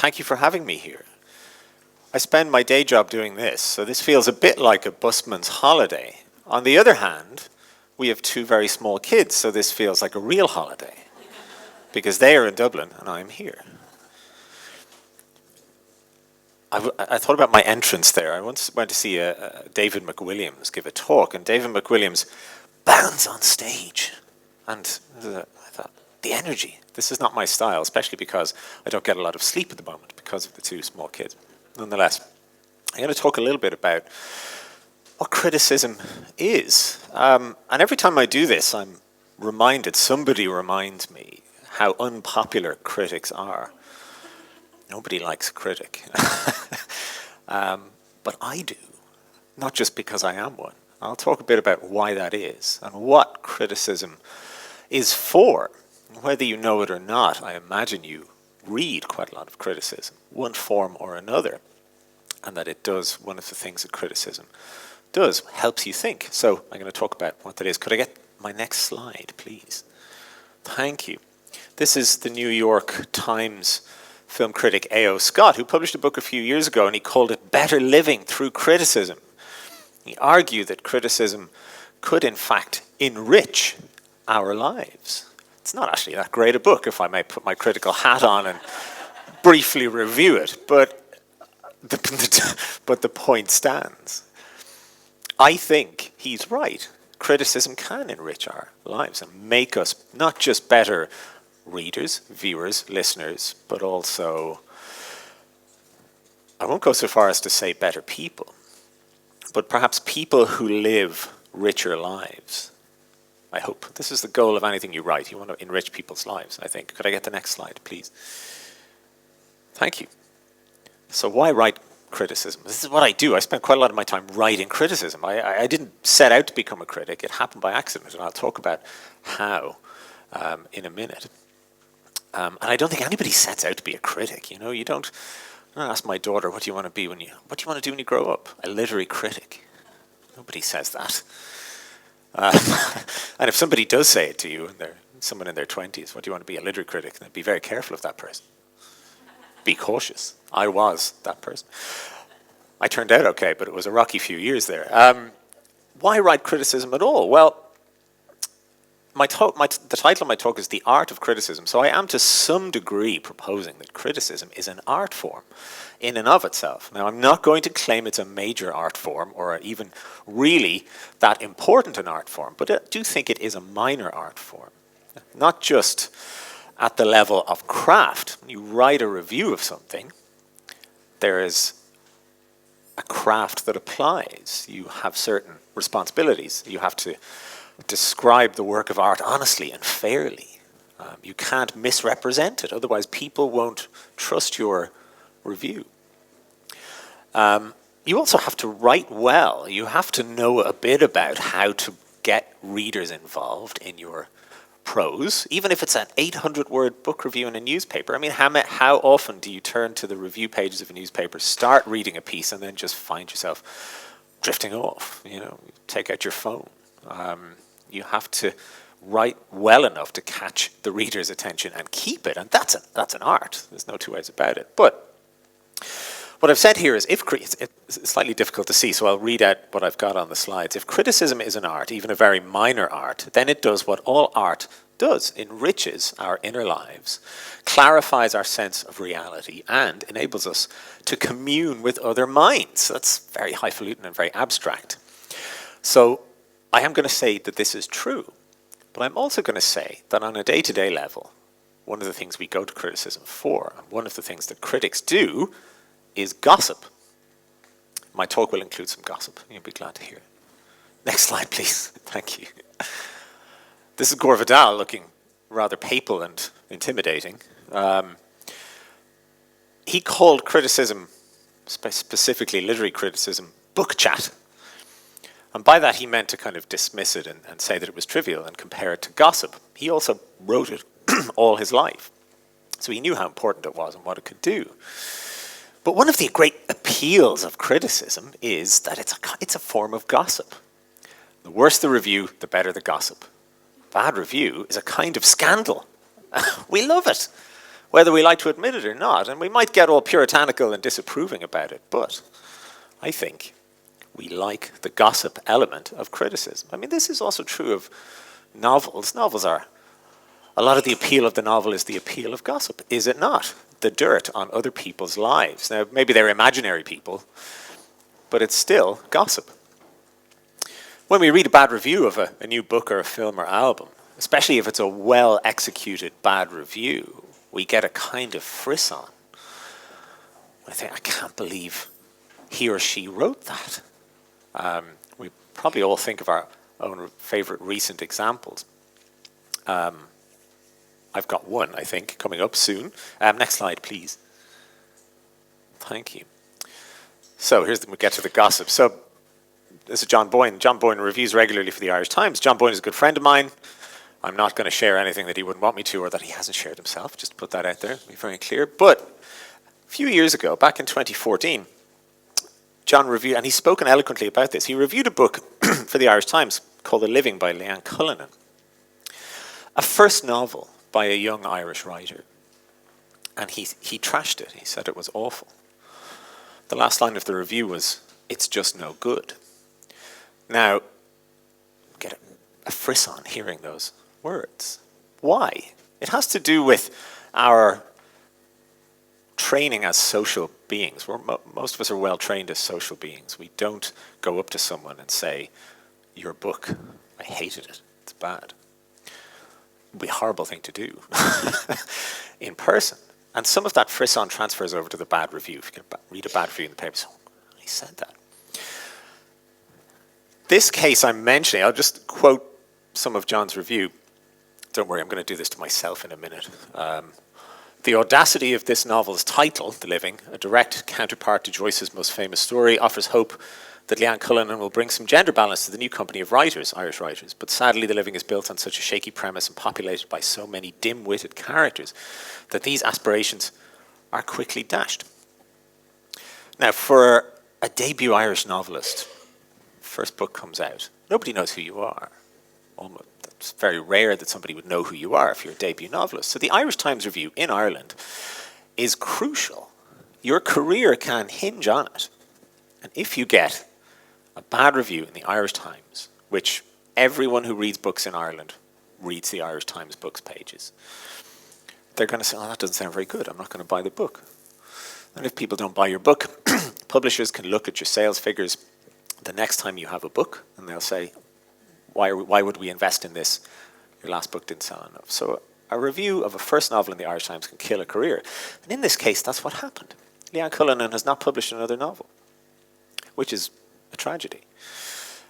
thank you for having me here. I spend my day job doing this, so this feels a bit like a busman's holiday. On the other hand, we have two very small kids, so this feels like a real holiday, because they are in Dublin and I'm here. I thought about my entrance there. I once went to see David McWilliams give a talk, and David McWilliams bounds on stage. And I thought, the energy, this is not my style, especially because I don't get a lot of sleep at the moment because of the two small kids. Nonetheless, I'm going to talk a little bit about what criticism is. And every time I do this, I'm reminded, somebody reminds me how unpopular critics are. Nobody likes a critic. But I do, not just because I am one. I'll talk a bit about why that is and what criticism is for. Whether you know it or not, I imagine you read quite a lot of criticism, one form or another, and that it does, one of the things that criticism does, helps you think. So I'm going to talk about what that is. Could I get my next slide, please? Thank you. This is the New York Times film critic A.O. Scott, who published a book a few years ago, and he called it Better Living Through Criticism. He argued that criticism could, in fact, enrich our lives. It's not actually that great a book, if I may put my critical hat on and briefly review it, but the point stands. I think he's right. Criticism can enrich our lives and make us not just better readers, viewers, listeners, but also, I won't go so far as to say better people, but perhaps people who live richer lives. I hope. This is the goal of anything you write. You want to enrich people's lives, I think. Could I get the next slide, please? Thank you. So why write criticism? This is what I do. I spend quite a lot of my time writing criticism. I didn't set out to become a critic. It happened by accident, and I'll talk about how in a minute. And I don't think anybody sets out to be a critic. You know, you don't. I ask my daughter, "What do you want to be what do you want to do when you grow up?" A literary critic. Nobody says that. And if somebody does say it to you, and they're someone in their 20s, "What do you want to be?" A literary critic. Then be very careful of that person. Be cautious. I was that person. I turned out okay, but it was a rocky few years there. Why write criticism at all? Well, the title of my talk is The Art of Criticism, so I am to some degree proposing that criticism is an art form in and of itself. Now, I'm not going to claim it's a major art form or even really that important an art form, but I do think it is a minor art form. Not just at the level of craft. When you write a review of something, there is a craft that applies. You have certain responsibilities. You have to describe the work of art honestly and fairly. You can't misrepresent it, otherwise people won't trust your review. You also have to write well. You have to know a bit about how to get readers involved in your prose, even if it's an 800-word book review in a newspaper. I mean, how often do you turn to the review pages of a newspaper, start reading a piece, and then just find yourself drifting off? You know, take out your phone. You have to write well enough to catch the reader's attention and keep it, and that's an art. There's no two ways about it. But what I've said here is, it's slightly difficult to see, so I'll read out what I've got on the slides. If criticism is an art, even a very minor art, then it does what all art does: enriches our inner lives, clarifies our sense of reality, and enables us to commune with other minds. That's very highfalutin and very abstract. So I am going to say that this is true, but I'm also going to say that on a day-to-day level, one of the things we go to criticism for, and one of the things that critics do, is gossip. My talk will include some gossip. You'll be glad to hear it. Next slide, please. Thank you. This is Gore Vidal, looking rather papal and intimidating. He called criticism, specifically literary criticism, book chat. And by that he meant to kind of dismiss it and say that it was trivial and compare it to gossip. He also wrote it all his life. So he knew how important it was and what it could do. But one of the great appeals of criticism is that it's a form of gossip. The worse the review, the better the gossip. Bad review is a kind of scandal. We love it. whether we like to admit it or not. And we might get all puritanical and disapproving about it, but I think we like the gossip element of criticism. I mean, this is also true of novels. Novels are, a lot of the appeal of the novel is the appeal of gossip, is it not? The dirt on other people's lives. Now, maybe they're imaginary people, but it's still gossip. When we read a bad review of a new book or a film or album, especially if it's a well-executed bad review, we get a kind of frisson. I think, I can't believe he or she wrote that. We probably all think of our own favorite recent examples. I've got one, I think, coming up soon. Next slide, please. Thank you. So we get to the gossip. So this is John Boyne. John Boyne reviews regularly for the Irish Times. John Boyne is a good friend of mine. I'm not going to share anything that he wouldn't want me to or that he hasn't shared himself. Just to put that out there, be very clear. But a few years ago, back in 2014, John reviewed, and he's spoken eloquently about this, he reviewed a book for the Irish Times called The Living by Leanne Cullinan. A first novel by a young Irish writer. And he trashed it. He said it was awful. The last line of the review was, "It's just no good." Now, get a frisson hearing those words. Why? It has to do with our training as social beings. Most of us are well trained as social beings. We don't go up to someone and say, "Your book, I hated it, it's bad." It would be a horrible thing to do in person. And some of that frisson transfers over to the bad review. If you can read a bad review in the paper, so he said that. This case I'm mentioning, I'll just quote some of John's review. Don't worry, I'm going to do this to myself in a minute. The audacity of this novel's title, The Living, a direct counterpart to Joyce's most famous story, offers hope that Leanne Cullinan will bring some gender balance to the new company of writers, Irish writers. But sadly, The Living is built on such a shaky premise and populated by so many dim-witted characters that these aspirations are quickly dashed. Now, for a debut Irish novelist, first book comes out, nobody knows who you are. Almost, it's very rare that somebody would know who you are if you're a debut novelist. So the Irish Times review in Ireland is crucial. Your career can hinge on it. And if you get a bad review in the Irish Times, which everyone who reads books in Ireland reads the Irish Times books pages, they're going to say, "Oh, that doesn't sound very good. I'm not going to buy the book." And if people don't buy your book, publishers can look at your sales figures the next time you have a book, and they'll say, why would we invest in this? Your last book didn't sell enough. So a review of a first novel in the Irish Times can kill a career. And in this case, that's what happened. Leanne Cullinan has not published another novel, which is a tragedy.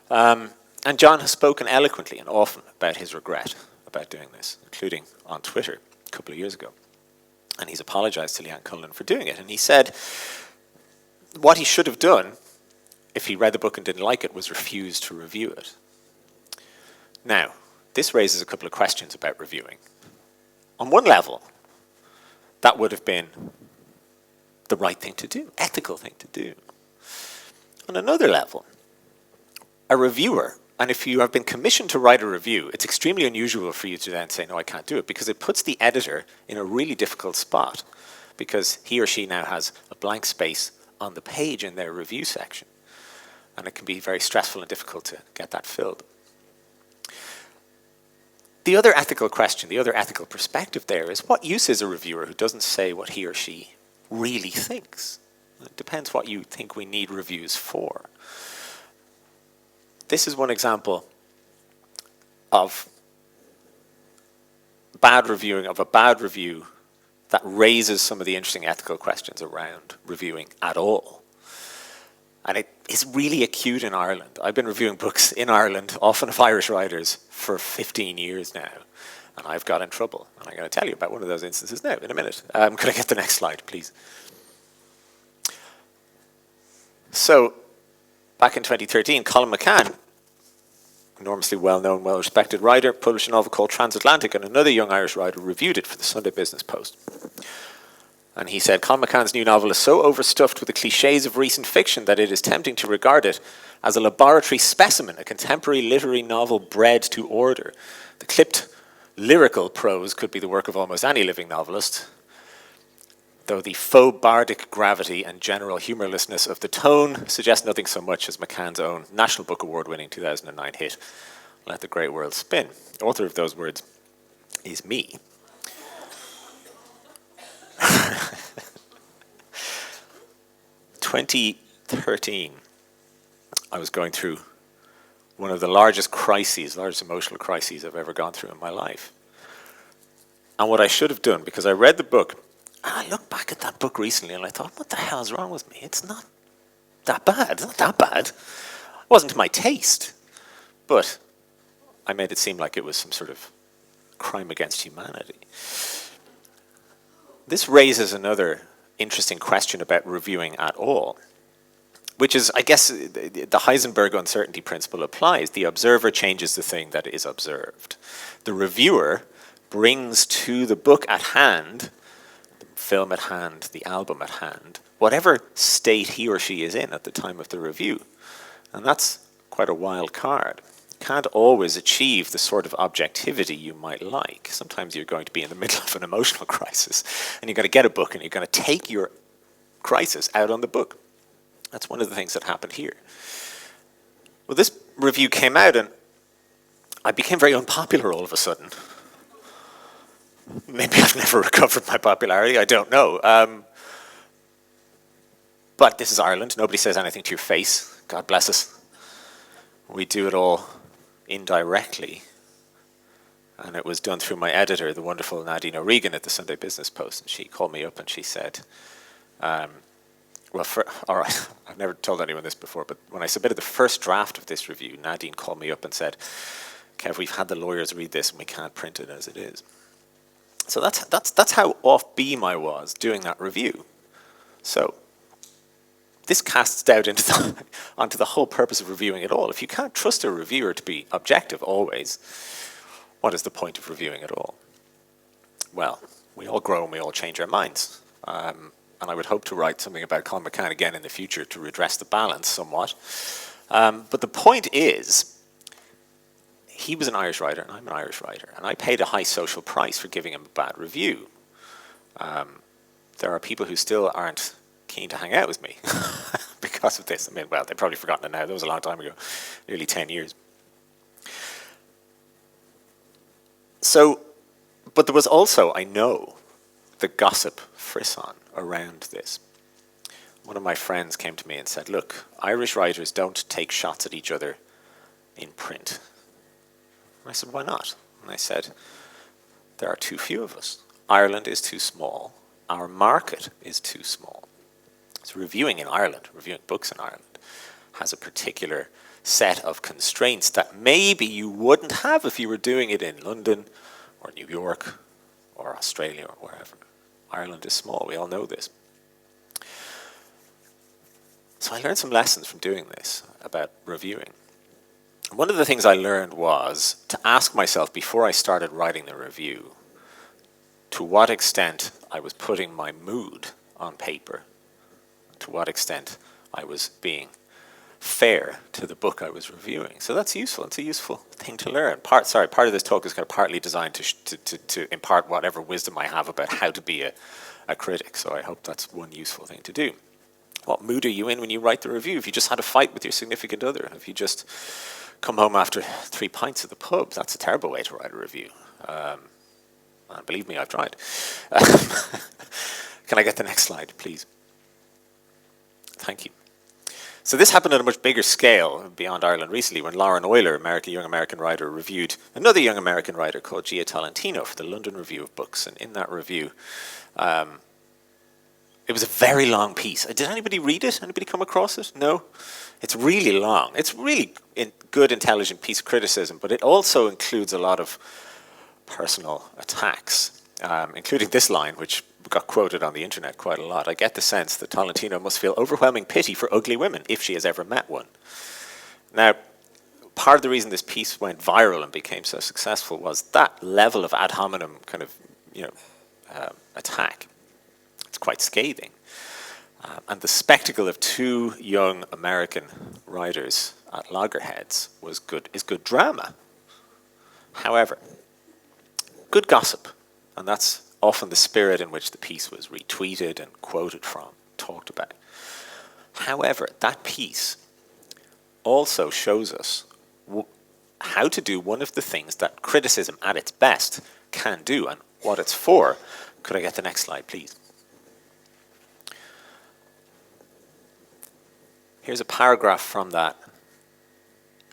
And John has spoken eloquently and often about his regret about doing this, including on Twitter a couple of years ago. And he's apologized to Leanne Cullinan for doing it. And he said what he should have done if he read the book and didn't like it was refuse to review it. Now, this raises a couple of questions about reviewing. On one level, that would have been the right thing to do, ethical thing to do. On another level, a reviewer, and if you have been commissioned to write a review, it's extremely unusual for you to then say, "No, I can't do it," because it puts the editor in a really difficult spot, because he or she now has a blank space on the page in their review section, and it can be very stressful and difficult to get that filled. The other ethical question, the other ethical perspective there is, what use is a reviewer who doesn't say what he or she really thinks? It depends what you think we need reviews for. This is one example of bad reviewing, of a bad review that raises some of the interesting ethical questions around reviewing at all. And it is really acute in Ireland. I've been reviewing books in Ireland, often of Irish writers, for 15 years now. And I've got in trouble. And I'm going to tell you about one of those instances now, in a minute. Could I get the next slide, please? So, back in 2013, Colin McCann, enormously well-known, well-respected writer, published a novel called Transatlantic, and another young Irish writer reviewed it for the Sunday Business Post. And he said, Colin McCann's new novel is so overstuffed with the cliches of recent fiction that it is tempting to regard it as a laboratory specimen, a contemporary literary novel bred to order. The clipped lyrical prose could be the work of almost any living novelist. though the faux bardic gravity and general humorlessness of the tone suggest nothing so much as McCann's own National Book Award-winning 2009 hit, Let the Great World Spin. The author of those words is me. 2013, I was going through one of the largest emotional crises I've ever gone through in my life. And what I should have done, because I read the book, and I looked back at that book recently and I thought, what the hell is wrong with me? It's not that bad. It's not that bad. It wasn't to my taste. But I made it seem like it was some sort of crime against humanity. This raises another interesting question about reviewing at all, which is, I guess, the Heisenberg uncertainty principle applies. The observer changes the thing that is observed. The reviewer brings to the book at hand, the film at hand, the album at hand, whatever state he or she is in at the time of the review. And that's quite a wild card. You can't always achieve the sort of objectivity you might like. Sometimes you're going to be in the middle of an emotional crisis, and you've got to get a book, and you're going to take your crisis out on the book. That's one of the things that happened here. Well, this review came out, and I became very unpopular all of a sudden. Maybe I've never recovered my popularity, I don't know. But this is Ireland. Nobody says anything to your face. God bless us. We do it all indirectly. And it was done through my editor, the wonderful Nadine O'Regan at the Sunday Business Post. And she called me up and she said, all right, I've never told anyone this before, but when I submitted the first draft of this review, Nadine called me up and said, Kev, we've had the lawyers read this and we can't print it as it is. So that's how off beam I was doing that review. So this casts doubt onto the whole purpose of reviewing at all. If you can't trust a reviewer to be objective always, what is the point of reviewing at all? Well, we all grow and we all change our minds. And I would hope to write something about Colin McCann again in the future to redress the balance somewhat. But the point is, he was an Irish writer and I'm an Irish writer, and I paid a high social price for giving him a bad review. There are people who still aren't keen to hang out with me because of this. I mean, well, they've probably forgotten it now. That was a long time ago, nearly 10 years. So, but there was also, I know, the gossip frisson around this. One of my friends came to me and said, look, Irish writers don't take shots at each other in print. And I said, why not? And I said, there are too few of us. Ireland is too small. Our market is too small. So reviewing in Ireland, reviewing books in Ireland, has a particular set of constraints that maybe you wouldn't have if you were doing it in London or New York or Australia or wherever. Ireland is small, we all know this. So I learned some lessons from doing this about reviewing. One of the things I learned was to ask myself before I started writing the review to what extent I was putting my mood on paper, to what extent I was being fair to the book I was reviewing. So that's useful. It's a useful thing to learn. Part of this talk is kind of partly designed to impart whatever wisdom I have about how to be a critic. So I hope that's one useful thing to do. What mood are you in when you write the review? If you just had a fight with your significant other, if you just come home after 3 pints at the pub, that's a terrible way to write a review. And believe me, I've tried. Can I get the next slide, please? Thank you. So this happened at a much bigger scale beyond Ireland recently when Lauren Euler, young American writer, reviewed another young American writer called Gia Tolentino for the London Review of Books. And in that review, it was a very long piece. Did anybody read it? Anybody come across it? No? It's really long. It's really good, intelligent piece of criticism, but it also includes a lot of personal attacks, including this line, which got quoted on the internet quite a lot. I get the sense that Tolentino must feel overwhelming pity for ugly women, if she has ever met one. Now, part of the reason this piece went viral and became so successful was that level of ad hominem kind of, attack. It's quite scathing. And the spectacle of two young American writers at loggerheads is good drama. However, good gossip, and that's often the spirit in which the piece was retweeted and quoted from, talked about. However, that piece also shows us how to do one of the things that criticism at its best can do and what it's for. Could I get the next slide, please? Here's a paragraph from that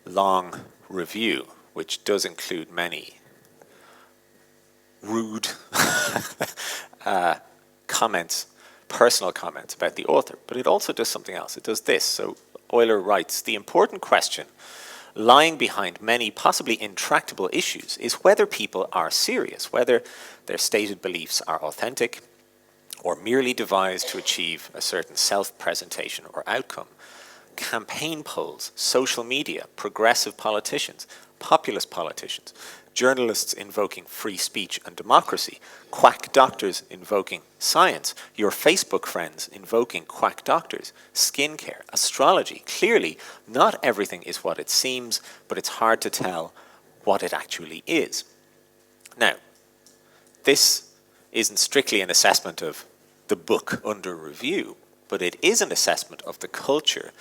long review, which does include many rude comments, personal comments about the author, but it also does something else. It does this. So Euler writes, the important question lying behind many possibly intractable issues is whether people are serious, whether their stated beliefs are authentic or merely devised to achieve a certain self-presentation or outcome. Campaign polls, social media, progressive politicians, populist politicians, journalists invoking free speech and democracy, quack doctors invoking science, your Facebook friends invoking quack doctors, skincare, astrology. Clearly, not everything is what it seems, but it's hard to tell what it actually is. Now, this isn't strictly an assessment of the book under review, but it is an assessment of the culture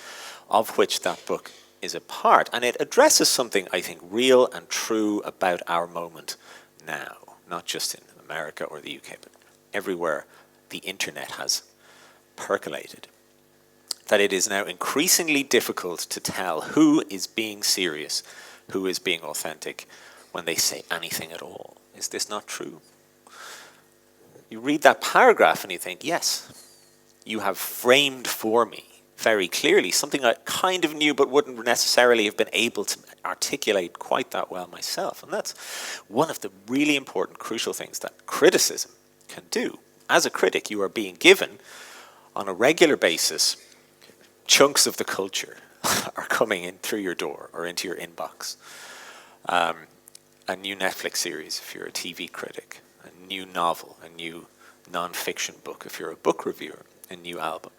of which that book is a part. And it addresses something, I think, real and true about our moment now, not just in America or the UK, but everywhere the internet has percolated. That it is now increasingly difficult to tell who is being serious, who is being authentic when they say anything at all. Is this not true? You read that paragraph and you think, yes, you have framed for me very clearly something I kind of knew but wouldn't necessarily have been able to articulate quite that well myself. And that's one of the really important, crucial things that criticism can do. As a critic, you are being given, on a regular basis, chunks of the culture are coming in through your door or into your inbox. A new Netflix series if you're a TV critic, a new novel, a new non-fiction book if you're a book reviewer, a new album.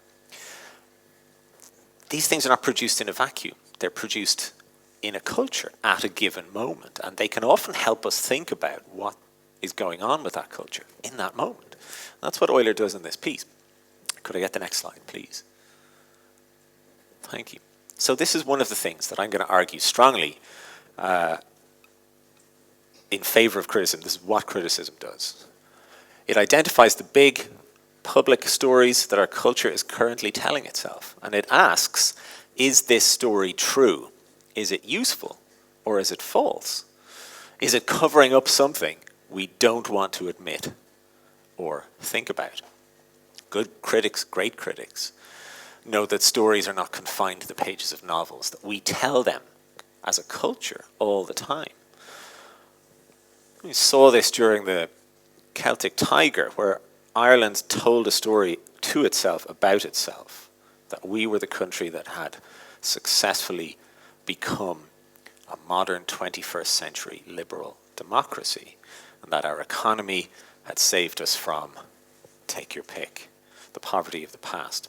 These things are not produced in a vacuum. They're produced in a culture at a given moment, and they can often help us think about what is going on with that culture in that moment. And that's what Euler does in this piece. Could I get the next slide, please? Thank you. So this is one of the things that I'm going to argue strongly in favor of criticism. This is what criticism does. It identifies the big public stories that our culture is currently telling itself. And it asks, is this story true? Is it useful? Or is it false? Is it covering up something we don't want to admit or think about? Good critics, great critics, know that stories are not confined to the pages of novels, that we tell them as a culture all the time. We saw this during the Celtic Tiger, where Ireland told a story to itself about itself, that we were the country that had successfully become a modern 21st century liberal democracy, and that our economy had saved us from, take your pick, the poverty of the past.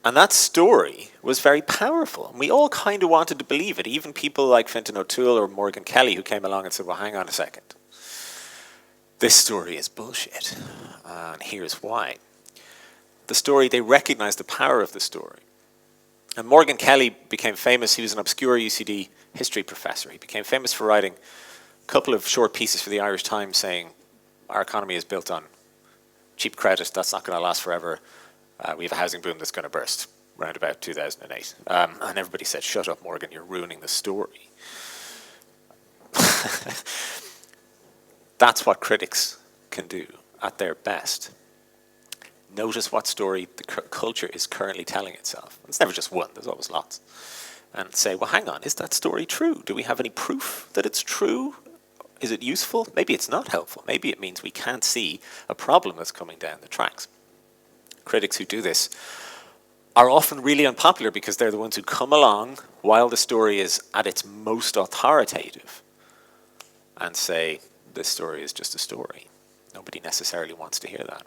And that story was very powerful, and we all kind of wanted to believe it, even people like Fintan O'Toole or Morgan Kelly, who came along and said, well, hang on a second. This story is bullshit, and here's why. The story, they recognized the power of the story. And Morgan Kelly became famous. He was an obscure UCD history professor. He became famous for writing a couple of short pieces for the Irish Times saying, our economy is built on cheap credit, that's not going to last forever. We have a housing boom that's going to burst around about 2008. And everybody said, shut up, Morgan, you're ruining the story. That's what critics can do at their best. Notice what story the culture is currently telling itself. It's never just one, there's always lots. And say, well, hang on, is that story true? Do we have any proof that it's true? Is it useful? Maybe it's not helpful. Maybe it means we can't see a problem that's coming down the tracks. Critics who do this are often really unpopular because they're the ones who come along while the story is at its most authoritative and say, this story is just a story. Nobody necessarily wants to hear that.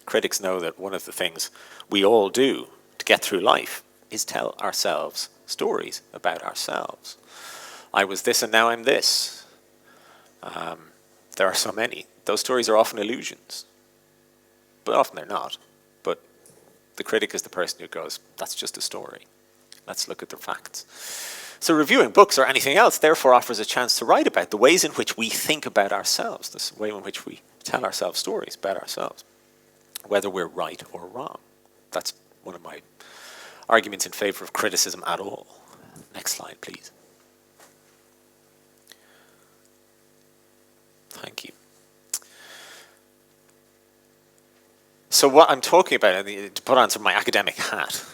Critics know that one of the things we all do to get through life is tell ourselves stories about ourselves. I was this and now I'm this. There are so many. Those stories are often illusions, but often they're not. But the critic is the person who goes, that's just a story. Let's look at the facts. So reviewing books or anything else therefore offers a chance to write about the ways in which we think about ourselves, the way in which we tell ourselves stories about ourselves, whether we're right or wrong. That's one of my arguments in favor of criticism at all. Next slide, please. Thank you. So what I'm talking about, to put on some of my academic hat,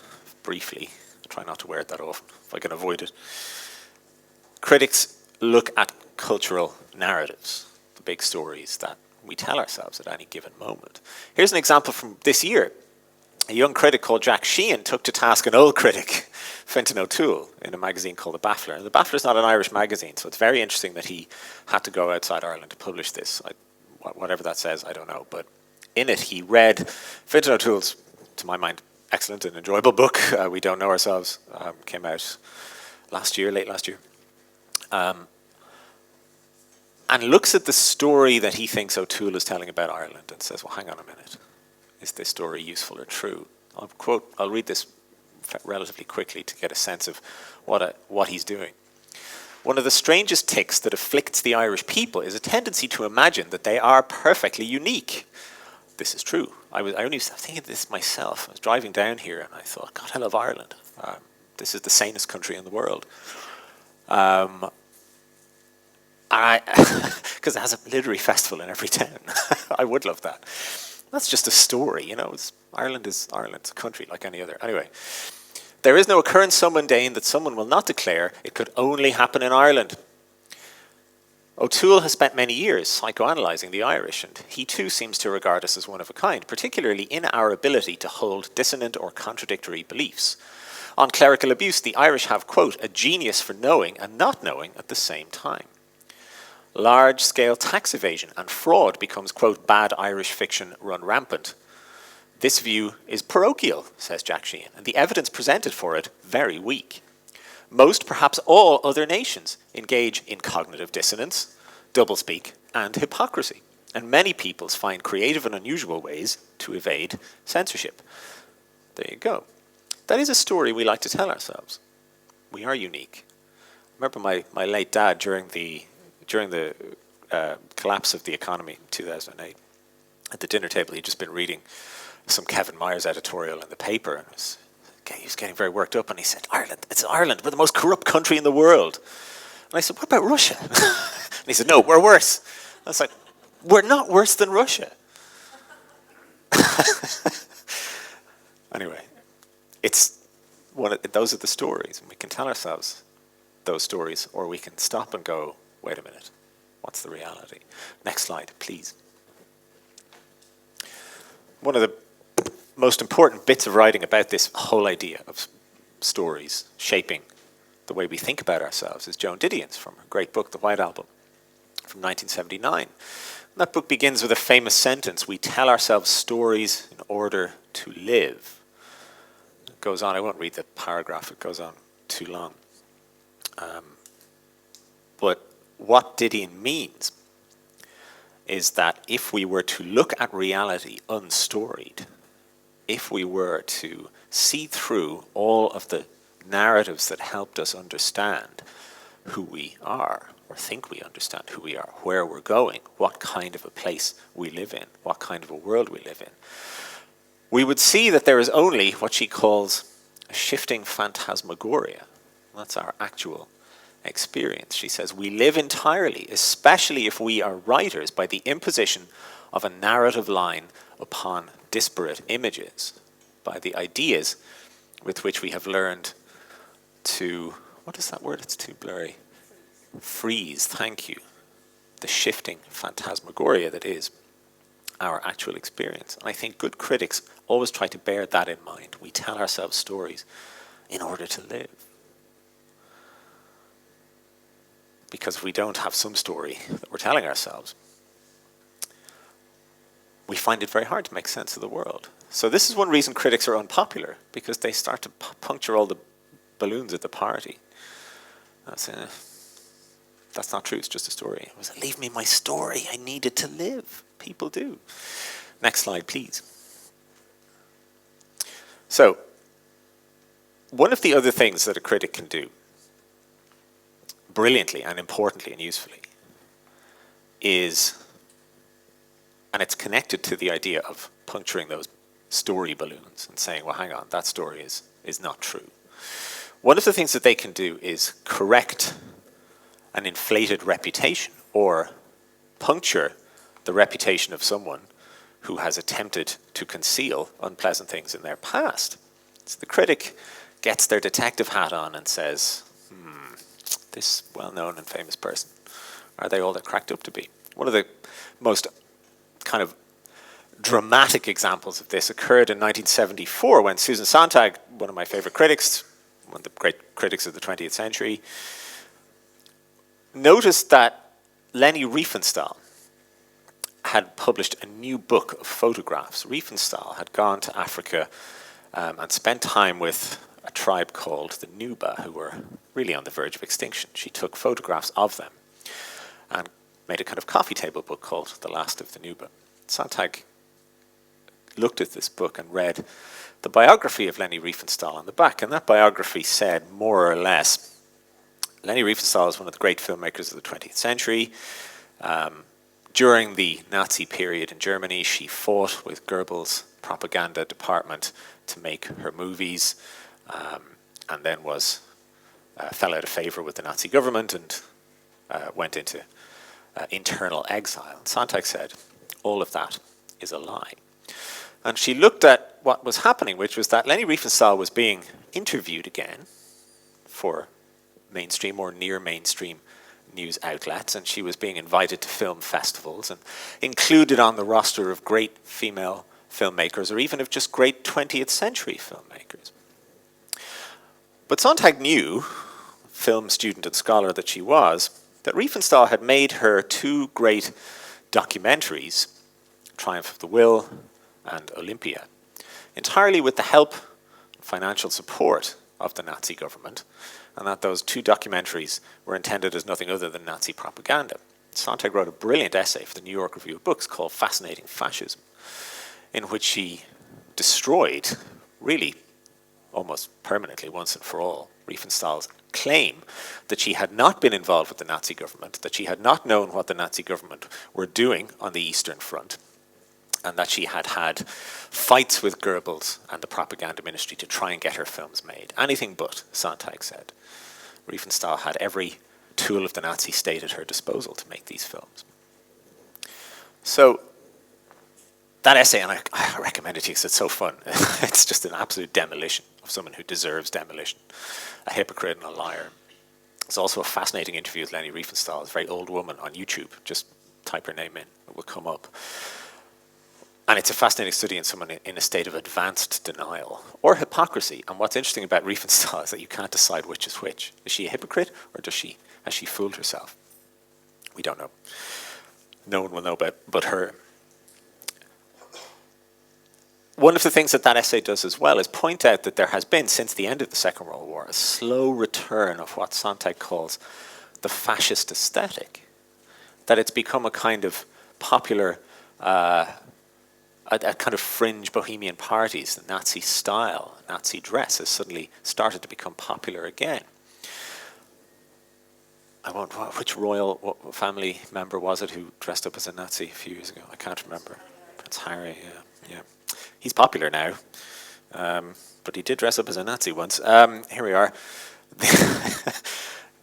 briefly, I try not to wear it that often, if I can avoid it. Critics look at cultural narratives, the big stories that we tell ourselves at any given moment. Here's an example from this year. A young critic called Jack Sheehan took to task an old critic, Fintan O'Toole, in a magazine called The Baffler. And The Baffler is not an Irish magazine, so it's very interesting that he had to go outside Ireland to publish this. Whatever that says, I don't know. But in it, he read Fintan O'Toole's, to my mind, excellent and enjoyable book, We Don't Know Ourselves, came out late last year. And looks at the story that he thinks O'Toole is telling about Ireland and says, well, hang on a minute. Is this story useful or true? I'll read this relatively quickly to get a sense of what he's doing. One of the strangest tics that afflicts the Irish people is a tendency to imagine that they are perfectly unique. This is true. I was thinking of this myself. I was driving down here and I thought, God, I love Ireland. This is the sanest country in the world. Because it has a literary festival in every town. I would love that. That's just a story, you know. Ireland is Ireland. It's a country like any other. Anyway, there is no occurrence so mundane that someone will not declare it could only happen in Ireland. O'Toole has spent many years psychoanalyzing the Irish, and he too seems to regard us as one of a kind, particularly in our ability to hold dissonant or contradictory beliefs. On clerical abuse, the Irish have, quote, a genius for knowing and not knowing at the same time. Large-scale tax evasion and fraud becomes, quote, bad Irish fiction run rampant. This view is parochial, says Jack Sheehan, and the evidence presented for it very weak. Most, perhaps all other nations engage in cognitive dissonance, doublespeak, and hypocrisy, and many peoples find creative and unusual ways to evade censorship. There you go. That is a story we like to tell ourselves. We are unique. I remember my late dad during the collapse of the economy in 2008. At the dinner table, he'd just been reading some Kevin Myers editorial in the paper, and he was getting very worked up, and he said, it's Ireland, we're the most corrupt country in the world. And I said, what about Russia? And he said, no, we're worse. I was like, we're not worse than Russia. Anyway, those are the stories, and we can tell ourselves those stories, or we can stop and go, wait a minute, what's the reality? Next slide, please. One of the most important bits of writing about this whole idea of stories shaping the way we think about ourselves is Joan Didion's from her great book, The White Album, from 1979. And that book begins with a famous sentence, we tell ourselves stories in order to live. It goes on, I won't read the paragraph, it goes on too long. But what Didion means is that if we were to look at reality unstoried, if we were to see through all of the narratives that helped us understand who we are, or think we understand who we are, where we're going, what kind of a place we live in, what kind of a world we live in, we would see that there is only what she calls a shifting phantasmagoria. That's our actual experience. She says, we live entirely, especially if we are writers, by the imposition of a narrative line upon disparate images, by the ideas with which we have learned to, what is that word? It's too blurry. Freeze, thank you. The shifting phantasmagoria that is our actual experience. And I think good critics always try to bear that in mind. We tell ourselves stories in order to live. Because if we don't have some story that we're telling ourselves, we find it very hard to make sense of the world. So this is one reason critics are unpopular, because they start to puncture all the balloons at the party. That's not true, it's just a story. It was, leave me my story, I need it to live. People do. Next slide, please. So, one of the other things that a critic can do, brilliantly and importantly and usefully, is, and it's connected to the idea of puncturing those story balloons and saying, well, hang on, that story is not true. One of the things that they can do is correct an inflated reputation or puncture the reputation of someone who has attempted to conceal unpleasant things in their past. So the critic gets their detective hat on and says, this well-known and famous person, are they all they're cracked up to be? One of the most kind of dramatic examples of this occurred in 1974 when Susan Sontag, one of my favorite critics, one of the great critics of the 20th century, noticed that Lenny Riefenstahl had published a new book of photographs. Riefenstahl had gone to Africa and spent time with a tribe called the Nuba, who were really on the verge of extinction. She took photographs of them and made a kind of coffee table book called The Last of the Nuba. Sontag looked at this book and read the biography of Lenny Riefenstahl on the back, and that biography said, more or less, Lenny Riefenstahl is one of the great filmmakers of the 20th century. During the Nazi period in Germany, she fought with Goebbels' propaganda department to make her movies, and then fell out of favor with the Nazi government and went into internal exile. And Sontag said, all of that is a lie. And she looked at what was happening, which was that Lenny Riefenstahl was being interviewed again for mainstream or near mainstream news outlets, and she was being invited to film festivals and included on the roster of great female filmmakers or even of just great 20th century filmmakers. But Sontag knew, film student and scholar that she was, that Riefenstahl had made her two great documentaries, Triumph of the Will and Olympia, entirely with the help and financial support of the Nazi government, and that those two documentaries were intended as nothing other than Nazi propaganda. Sontag wrote a brilliant essay for the New York Review of Books called Fascinating Fascism, in which she destroyed, really almost permanently once and for all, Riefenstahl's claim that she had not been involved with the Nazi government, that she had not known what the Nazi government were doing on the Eastern Front, and that she had had fights with Goebbels and the propaganda ministry to try and get her films made. Anything but, Sontag said. Riefenstahl had every tool of the Nazi state at her disposal to make these films. So, that essay, and I recommend it to you because it's so fun. It's just an absolute demolition of someone who deserves demolition. A hypocrite and a liar. It's also a fascinating interview with Lenny Riefenstahl, a very old woman on YouTube. Just type her name in, it will come up. And it's a fascinating study in someone in a state of advanced denial or hypocrisy. And what's interesting about Riefenstahl is that you can't decide which is which. Is she a hypocrite or has she fooled herself? We don't know. No one will know but her. One of the things that essay does as well is point out that there has been, since the end of the Second World War, a slow return of what Sontag calls the fascist aesthetic. That it's become a kind of popular, a kind of fringe bohemian parties, the Nazi style, Nazi dress has suddenly started to become popular again. Which royal family member was it who dressed up as a Nazi a few years ago? I can't remember. Prince Harry, yeah. He's popular now, but he did dress up as a Nazi once. Here we are.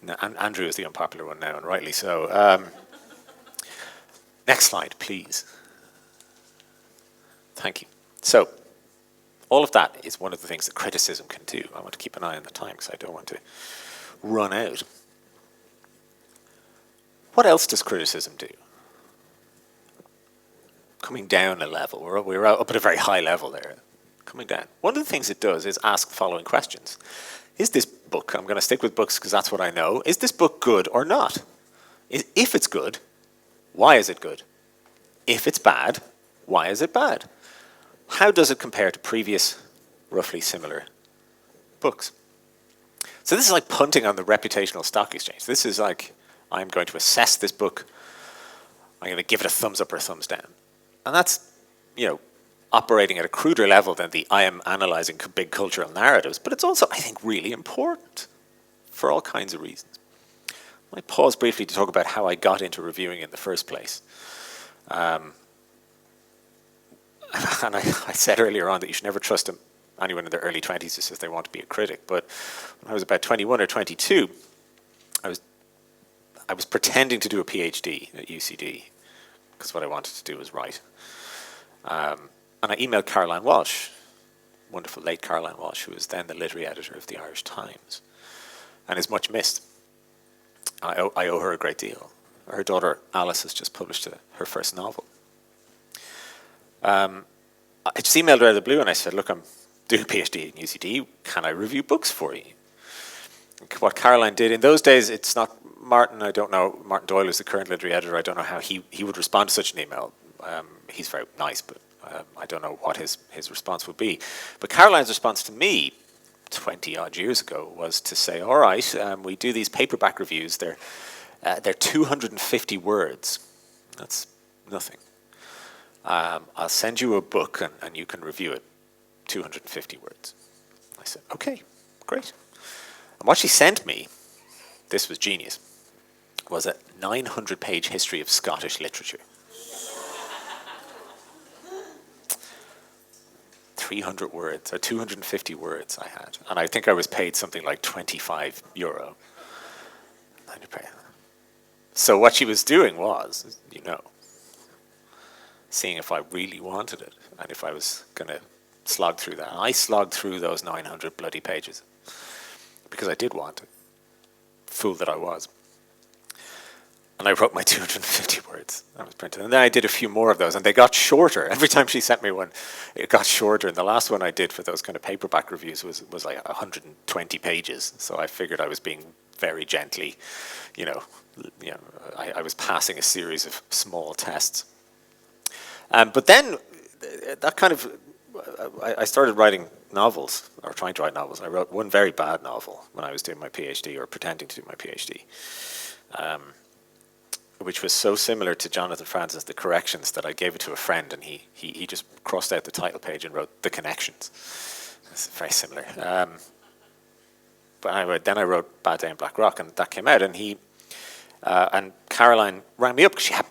No, Andrew is the unpopular one now, and rightly so. Next slide, please. Thank you. So, all of that is one of the things that criticism can do. I want to keep an eye on the time because I don't want to run out. What else does criticism do? Coming down a level. We're up at a very high level there. Coming down. One of the things it does is ask the following questions. Is this book, I'm going to stick with books because that's what I know, is this book good or not? If it's good, why is it good? If it's bad, why is it bad? How does it compare to previous, roughly similar books? So this is like punting on the reputational stock exchange. This is like I'm going to assess this book. I'm going to give it a thumbs up or a thumbs down. And that's, operating at a cruder level than the I am analysing big cultural narratives, but it's also, I think, really important for all kinds of reasons. I pause briefly to talk about how I got into reviewing in the first place. And I said earlier on that you should never trust anyone in their early 20s who says they want to be a critic. But when I was about 21 or 22, I was pretending to do a PhD at UCD because what I wanted to do was write. And I emailed Caroline Walsh, wonderful late Caroline Walsh, who was then the literary editor of the Irish Times, and is much missed. I owe her a great deal. Her daughter Alice has just published her first novel. I just emailed her out of the blue and I said, look, I'm doing a PhD at UCD. Can I review books for you? What Caroline did in those days, it's not Martin. I don't know. Martin Doyle is the current literary editor. I don't know how he would respond to such an email. He's very nice, but I don't know what his response would be. But Caroline's response to me 20 odd years ago was to say, all right, we do these paperback reviews. They're 250 words. That's nothing. I'll send you a book and you can review it. 250 words. I said, okay, great. And what she sent me, this was genius, was a 900-page history of Scottish literature. 300 words, or 250 words I had. And I think I was paid something like €25. So what she was doing was, seeing if I really wanted it and if I was going to slog through that. And I slogged through those 900 bloody pages because I did want it. Fool that I was. And I wrote my 250 words. That was printed. And then I did a few more of those, and they got shorter. Every time she sent me one, it got shorter. And the last one I did for those kind of paperback reviews was like 120 pages. So I figured I was being very gently, I was passing a series of small tests. But then that kind of, I started writing novels, or trying to write novels. I wrote one very bad novel when I was doing my PhD, or pretending to do my PhD. Which was so similar to Jonathan Franzen's The Corrections that I gave it to a friend, and he just crossed out the title page and wrote The Connections. It's very similar. But then I wrote Bad Day in Blackrock, and that came out, and and Caroline rang me up because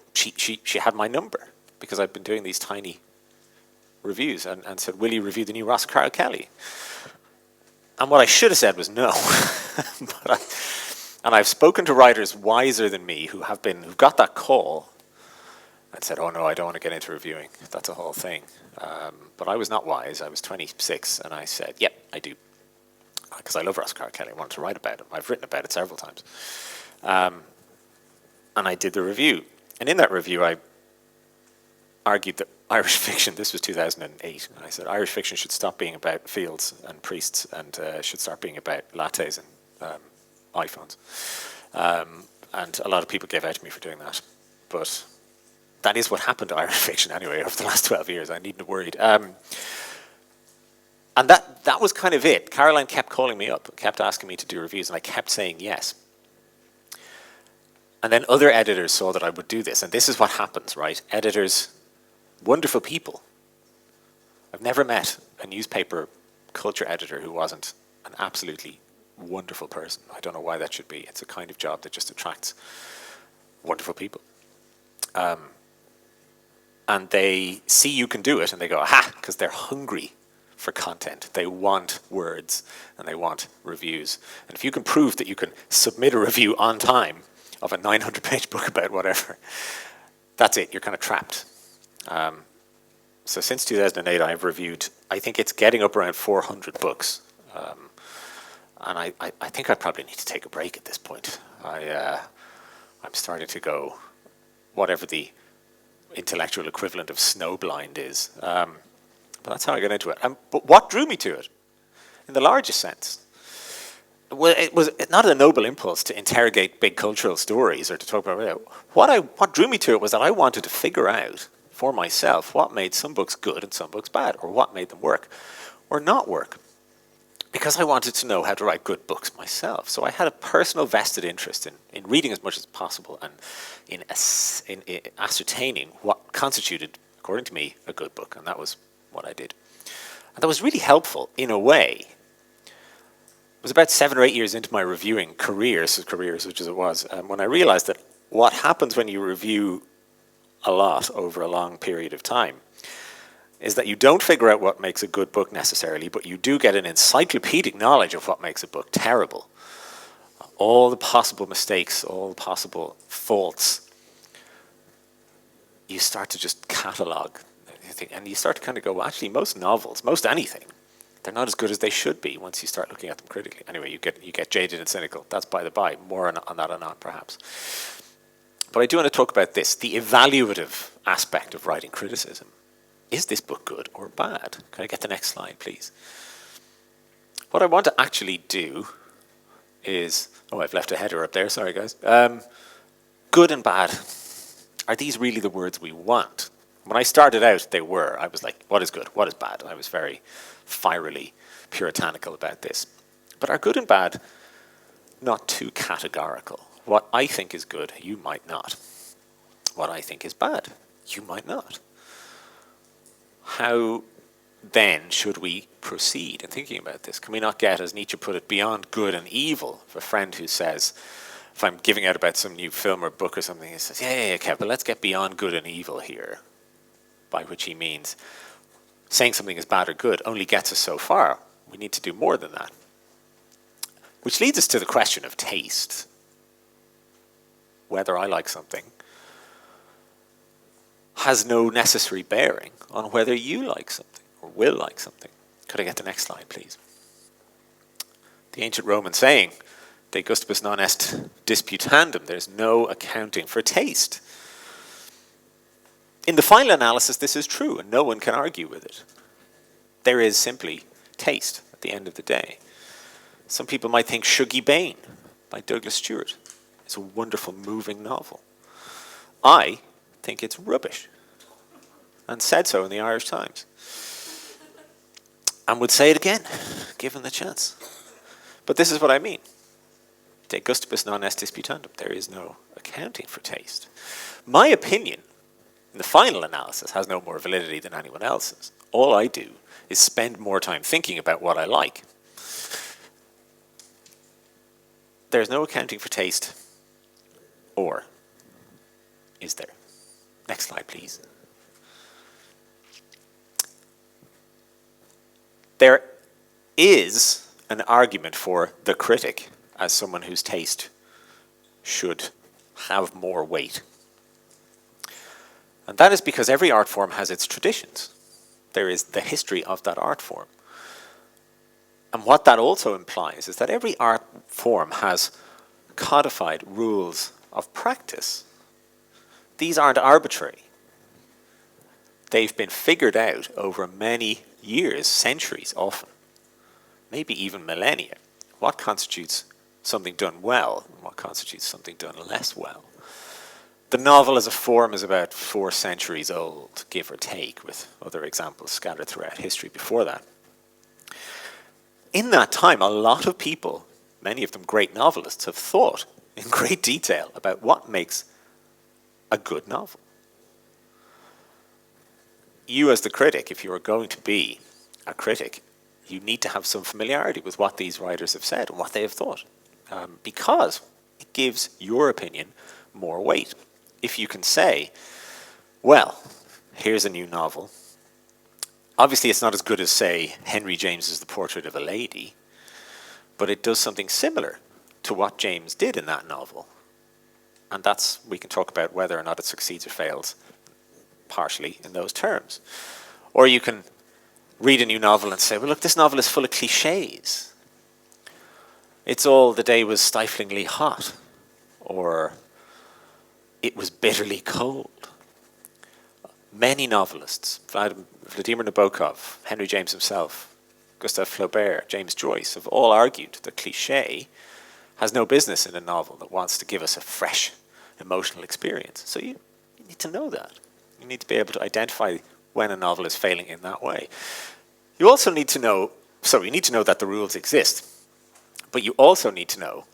she had my number because I'd been doing these tiny reviews, and said, "Will you review the new Ross Carl Kelly?" And what I should have said was no, and I've spoken to writers wiser than me who've got that call and said, oh no, I don't want to get into reviewing. That's a whole thing. But I was not wise. I was 26 and I said, yep, I do. Because I love Ross Carl Kelly. I wanted to write about him. I've written about it several times. And I did the review. And in that review, I argued that Irish fiction, this was 2008, and I said Irish fiction should stop being about fields and priests and should start being about lattes and iPhones. And a lot of people gave out to me for doing that. But that is what happened to Irish fiction anyway over the last 12 years. I needn't have worried. And that was kind of it. Caroline kept calling me up, kept asking me to do reviews, and I kept saying yes. And then other editors saw that I would do this. And this is what happens, right? Editors, wonderful people. I've never met a newspaper culture editor who wasn't an absolutely wonderful person. I don't know why that should be. It's a kind of job that just attracts wonderful people. And they see you can do it and they go, aha, because they're hungry for content. They want words and they want reviews. And if you can prove that you can submit a review on time of a 900-page book about whatever, that's it. You're kind of trapped. So since 2008, I've reviewed, I think it's getting up around 400 books. And I think I probably need to take a break at this point. I'm starting to go, whatever the intellectual equivalent of snowblind is. But that's how I got into it. But what drew me to it, in the largest sense? Well, it was not a noble impulse to interrogate big cultural stories or to talk about it. What drew me to it was that I wanted to figure out for myself what made some books good and some books bad, or what made them work or not work. because I wanted to know how to write good books myself. So I had a personal vested interest in reading as much as possible and in ascertaining what constituted, according to me, a good book. And that was what I did. And that was really helpful in a way. It was about 7 or 8 years into my reviewing careers, which as it was, when I realized that what happens when you review a lot over a long period of time is that you don't figure out what makes a good book necessarily, but you do get an encyclopedic knowledge of what makes a book terrible. All the possible mistakes, all the possible faults, you start to just catalogue. And you start to kind of go, well, actually, most novels, most anything, they're not as good as they should be once you start looking at them critically. Anyway, you get jaded and cynical. That's by the by. More on that or not, perhaps. But I do want to talk about this, the evaluative aspect of writing criticism. Is this book good or bad? Can I get the next slide, please? What I want to actually do is... Oh, I've left a header up there. Sorry, guys. Good and bad. Are these really the words we want? When I started out, they were. I was like, what is good? What is bad? I was very fierily puritanical about this. But are good and bad not too categorical? What I think is good, you might not. What I think is bad, you might not. How then should we proceed in thinking about this? Can we not get, as Nietzsche put it, beyond good and evil? If a friend who says, if I'm giving out about some new film or book or something, he says, yeah, Kev, but let's get beyond good and evil here. By which he means saying something is bad or good only gets us so far. We need to do more than that. Which leads us to the question of taste. Whether I like something has no necessary bearing on whether you like something or will like something. Could I get the next slide, please? The ancient Roman saying, de gustibus non est disputandum, there's no accounting for taste. In the final analysis, this is true, and no one can argue with it. There is simply taste at the end of the day. Some people might think Shuggie Bain by Douglas Stewart is a wonderful, moving novel. I think it's rubbish, and said so in the Irish Times. And would say it again, given the chance. But this is what I mean. De gustibus non est disputandum. There is no accounting for taste. My opinion, in the final analysis, has no more validity than anyone else's. All I do is spend more time thinking about what I like. There's no accounting for taste, or is there? Next slide, please. There is an argument for the critic as someone whose taste should have more weight. And that is because every art form has its traditions. There is the history of that art form. And what that also implies is that every art form has codified rules of practice. These aren't arbitrary. They've been figured out over many years, centuries often, maybe even millennia. What constitutes something done well and what constitutes something done less well? The novel as a form is about 4 centuries old, give or take, with other examples scattered throughout history before that. In that time, a lot of people, many of them great novelists, have thought in great detail about what makes a good novel. You as the critic, if you are going to be a critic, you need to have some familiarity with what these writers have said and what they have thought, because it gives your opinion more weight. If you can say, well, here's a new novel. Obviously, it's not as good as, say, Henry James's The Portrait of a Lady, but it does something similar to what James did in that novel. And that's, we can talk about whether or not it succeeds or fails, partially in those terms. Or you can read a new novel and say, well, look, this novel is full of cliches. It's all the day was stiflingly hot, or it was bitterly cold. Many novelists, Vladimir Nabokov, Henry James himself, Gustave Flaubert, James Joyce, have all argued that cliché has no business in a novel that wants to give us a fresh emotional experience. So you need to know that. You need to be able to identify when a novel is failing in that way. You also need to know So you need to know that the rules exist, but you also need to know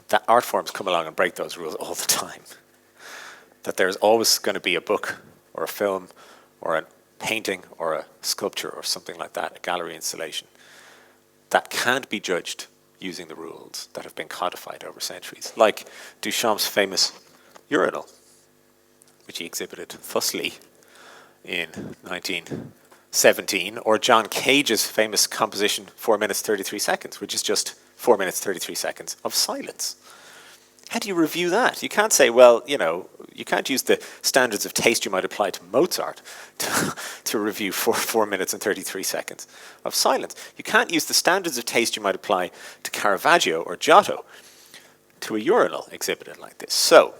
that art forms come along and break those rules all the time. That there's always going to be a book or a film or a painting or a sculpture or something like that, a gallery installation, that can't be judged using the rules that have been codified over centuries. Like Duchamp's famous urinal, which he exhibited fussily in 1917, or John Cage's famous composition 4 minutes 33 seconds, which is just 4 minutes 33 seconds of silence. How do you review that? You can't say, well, you know, you can't use the standards of taste you might apply to Mozart to review 4 minutes and 33 seconds of silence. You can't use the standards of taste you might apply to Caravaggio or Giotto to a urinal exhibited like this. So,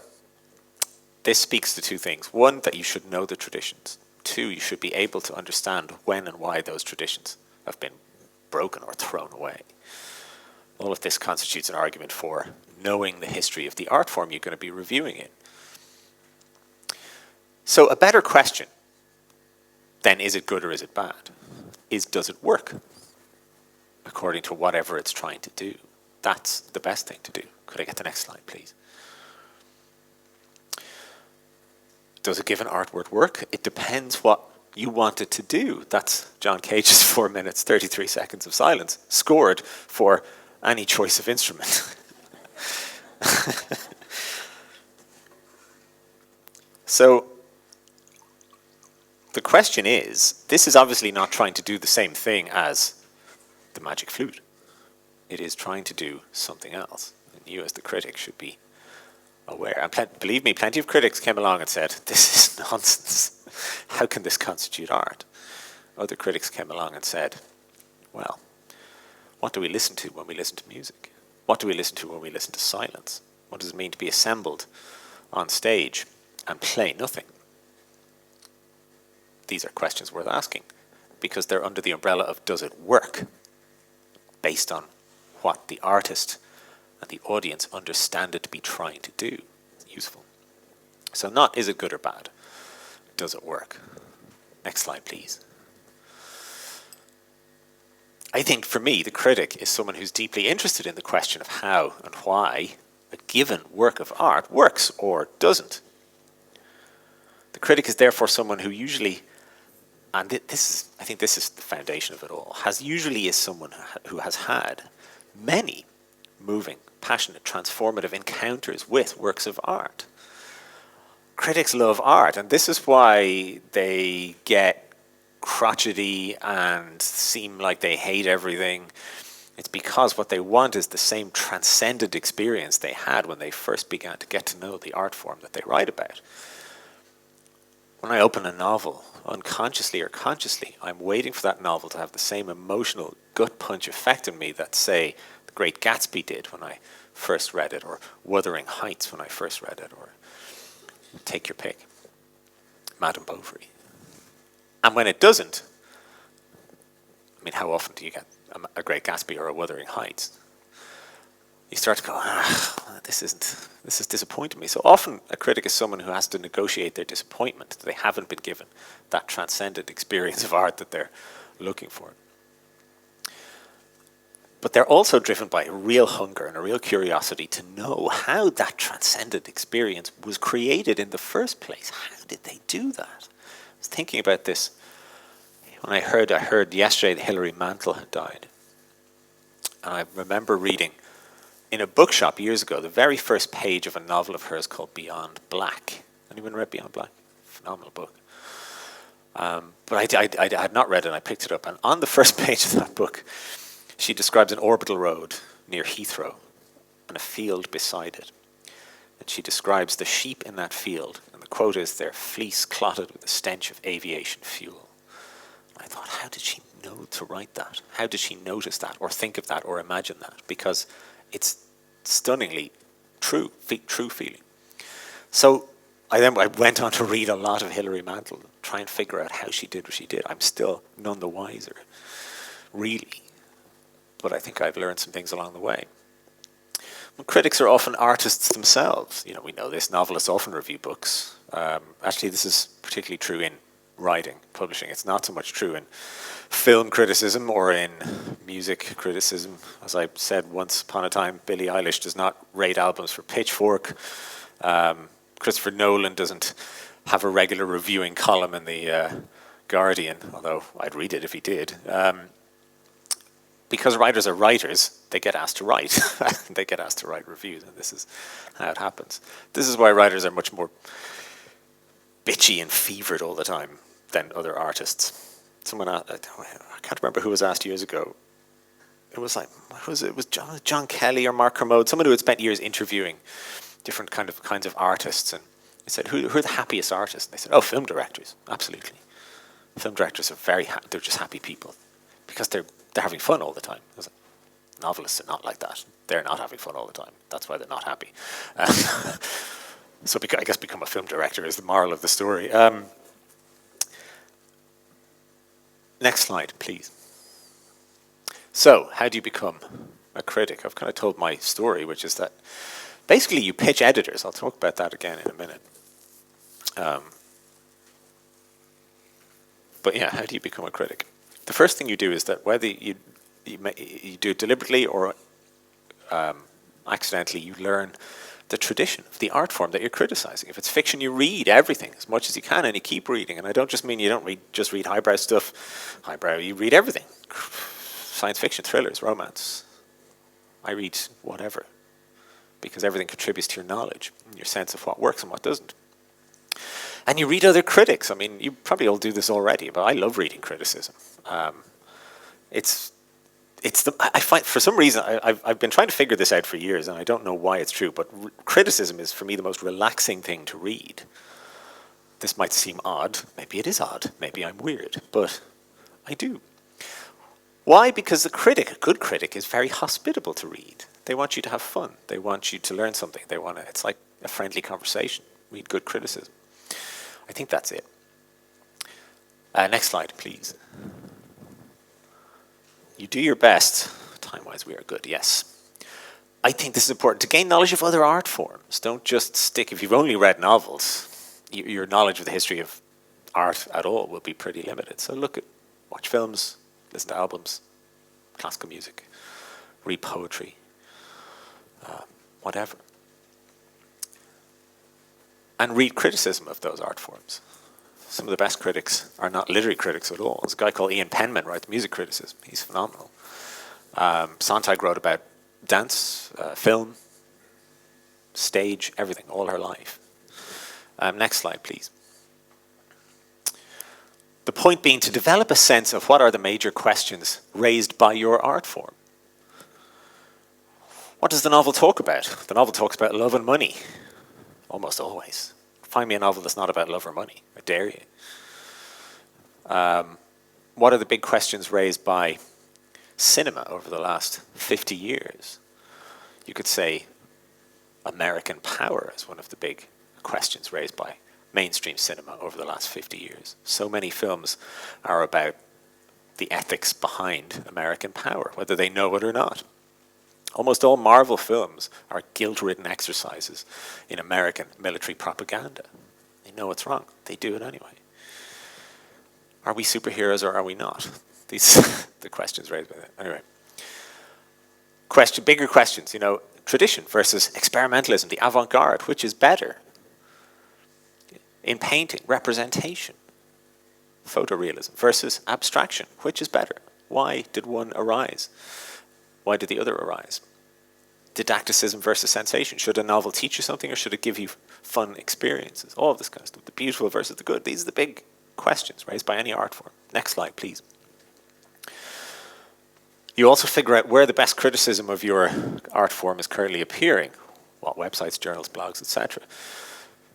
this speaks to two things. One, that you should know the traditions. Two, you should be able to understand when and why those traditions have been broken or thrown away. All of this constitutes an argument for knowing the history of the art form you're going to be reviewing in. So a better question than is it good or is it bad is, does it work according to whatever it's trying to do? That's the best thing to do. Could I get the next slide, please? Does a given artwork work? It depends what you want it to do. That's John Cage's 4 minutes, 33 seconds of silence, scored for any choice of instrument. So, the question is, this is obviously not trying to do the same thing as the magic flute. It is trying to do something else. And you as the critic should be aware. And believe me, plenty of critics came along and said, this is nonsense. How can this constitute art? Other critics came along and said, well, what do we listen to when we listen to music? What do we listen to when we listen to silence? What does it mean to be assembled on stage and play nothing? These are questions worth asking because they're under the umbrella of does it work, based on what the artist and the audience understand it to be trying to do. Useful. So not is it good or bad, does it work? Next slide, please. I think for me, the critic is someone who's deeply interested in the question of how and why a given work of art works or doesn't. The critic is therefore someone who usually, and I think this is the foundation of it all, usually is someone who has had many moving, passionate, transformative encounters with works of art. Critics love art, and this is why they get crotchety and seem like they hate everything. It's because what they want is the same transcendent experience they had when they first began to get to know the art form that they write about. When I open a novel, unconsciously or consciously, I'm waiting for that novel to have the same emotional gut punch effect on me that, say, The Great Gatsby did when I first read it, or Wuthering Heights when I first read it, or take your pick, Madame Bovary. And when it doesn't, I mean, how often do you get a Great Gatsby or a Wuthering Heights? You start to go, this is disappointing me. So often a critic is someone who has to negotiate their disappointment that they haven't been given that transcendent experience of art that they're looking for. But they're also driven by a real hunger and a real curiosity to know how that transcendent experience was created in the first place. How did they do that? I was thinking about this when I heard yesterday that Hilary Mantel had died. And I remember reading in a bookshop years ago the very first page of a novel of hers called Beyond Black. Anyone read Beyond Black? Phenomenal book. But I had not read it, and I picked it up. And on the first page of that book, she describes an orbital road near Heathrow and a field beside it. And she describes the sheep in that field, and the quote is, "Their fleece clotted with the stench of aviation fuel." And I thought, how did she know to write that? How did she notice that, or think of that, or imagine that? Because it's stunningly true feeling. So I went on to read a lot of Hilary Mantel, try and figure out how she did what she did. I'm still none the wiser, really. But I think I've learned some things along the way. Critics are often artists themselves. You know, we know this. Novelists often review books. Actually, this is particularly true in writing, publishing. It's not so much true in film criticism or in music criticism. As I said once upon a time, Billie Eilish does not rate albums for Pitchfork. Christopher Nolan doesn't have a regular reviewing column in the Guardian, although I'd read it if he did. Because writers are writers, they get asked to write. They get asked to write reviews, and this is how it happens. This is why writers are much more bitchy and fevered all the time than other artists. Someone, I can't remember who was asked years ago. It was like, it was John Kelly or Mark Kermode, someone who had spent years interviewing different kinds of artists, and he said, who are the happiest artists? And they said, oh, film directors, absolutely. Film directors are they're just happy people because they're having fun all the time. Novelists are not like that. They're not having fun all the time. That's why they're not happy. So I guess become a film director is the moral of the story. Next slide, please. So, how do you become a critic? I've kind of told my story, which is that basically you pitch editors. I'll talk about that again in a minute. But yeah, how do you become a critic? The first thing you do is that whether you do it deliberately or accidentally, you learn the tradition of the art form that you're criticizing. If it's fiction, you read everything as much as you can, and you keep reading. And I don't just mean you don't just read highbrow stuff. You read everything. Science fiction, thrillers, romance. I read whatever, because everything contributes to your knowledge and your sense of what works and what doesn't. And you read other critics. I mean, you probably all do this already, but I love reading criticism. I find, for some reason, I've been trying to figure this out for years, and I don't know why it's true, but criticism is, for me, the most relaxing thing to read. This might seem odd. Maybe it is odd. Maybe I'm weird, but I do. Why? Because a good critic, is very hospitable to read. They want you to have fun. They want you to learn something. It's like a friendly conversation. Read good criticism. I think that's it. Next slide, please. You do your best. Time-wise, we are good, yes. I think this is important, to gain knowledge of other art forms. Don't just stick, if you've only read novels, your knowledge of the history of art at all will be pretty limited. So watch films, listen to albums, classical music, read poetry, whatever. And read criticism of those art forms. Some of the best critics are not literary critics at all. There's a guy called Ian Penman writes music criticism. He's phenomenal. Sontag wrote about dance, film, stage, everything, all her life. Next slide, please. The point being to develop a sense of what are the major questions raised by your art form. What does the novel talk about? The novel talks about love and money. Almost always. Find me a novel that's not about love or money. I dare you. What are the big questions raised by cinema over the last 50 years? You could say American power is one of the big questions raised by mainstream cinema over the last 50 years. So many films are about the ethics behind American power, whether they know it or not. Almost all Marvel films are guilt-ridden exercises in American military propaganda. They know it's wrong. They do it anyway. Are we superheroes or are we not? These the questions raised by that. Anyway. Bigger questions, tradition versus experimentalism, the avant-garde, which is better? In painting, representation, photorealism versus abstraction, which is better? Why did one arise? Why did the other arise? Didacticism versus sensation. Should a novel teach you something or should it give you fun experiences? All of this kind of stuff. The beautiful versus the good. These are the big questions raised by any art form. Next slide, please. You also figure out where the best criticism of your art form is currently appearing. What websites, journals, blogs, etc.